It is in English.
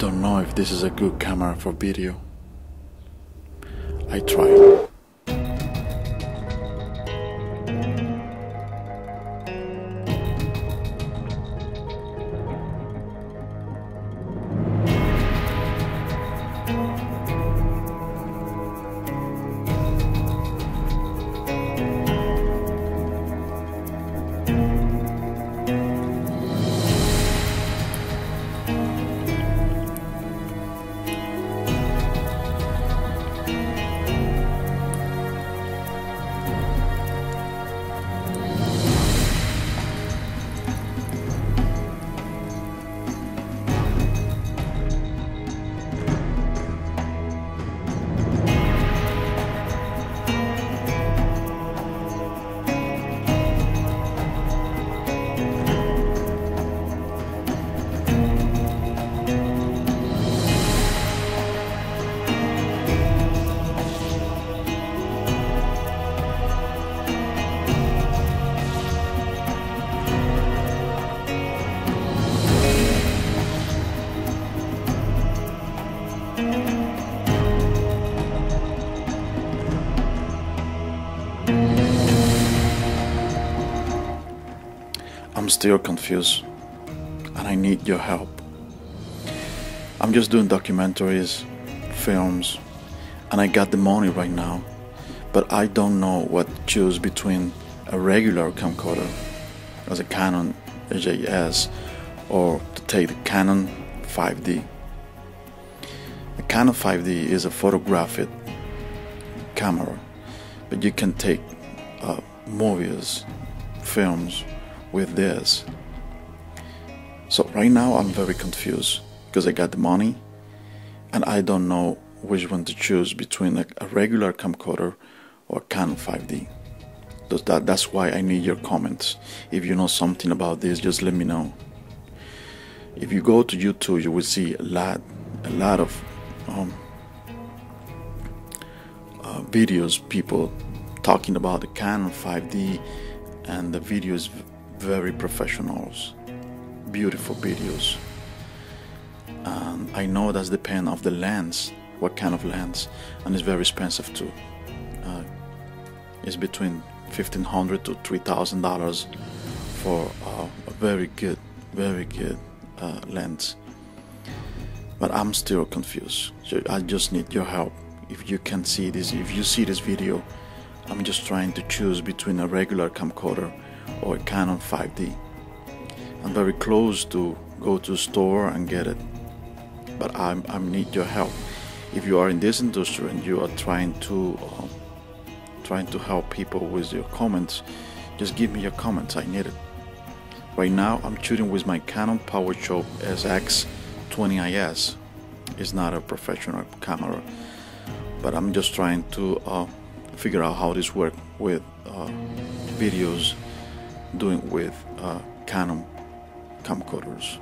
don't know if this is a good camera for video. I tried. I'm still confused and I need your help. I'm just doing documentaries, films, and I got the money right now, but I don't know what to choose between a regular camcorder as a Canon EJS or to take the Canon 5D. The Canon 5D is a photographic camera, but you can take movies, films with this. So right now I'm very confused because I got the money and I don't know which one to choose between a regular camcorder or Canon 5D. That's why I need your comments. If you know something about this, just let me know. If you go to YouTube, you will see a lot of videos, people talking about the Canon 5D, and the videos very professionals, beautiful videos. I know that's depend of the lens, what kind of lens, and it's very expensive too. It's between $1,500 to $3,000 for a very good lens. But I'm still confused. So I just need your help. If you can see this, if you see this video, I'm just trying to choose between a regular camcorder or a Canon 5D. I'm very close to go to a store and get it, but I need your help. If you are in this industry and you are trying to help people with your comments, just give me your comments. I need it. Right now I'm shooting with my Canon PowerShot SX20 IS. It's not a professional camera, but I'm just trying to figure out how this works with videos, doing with Canon camcorders.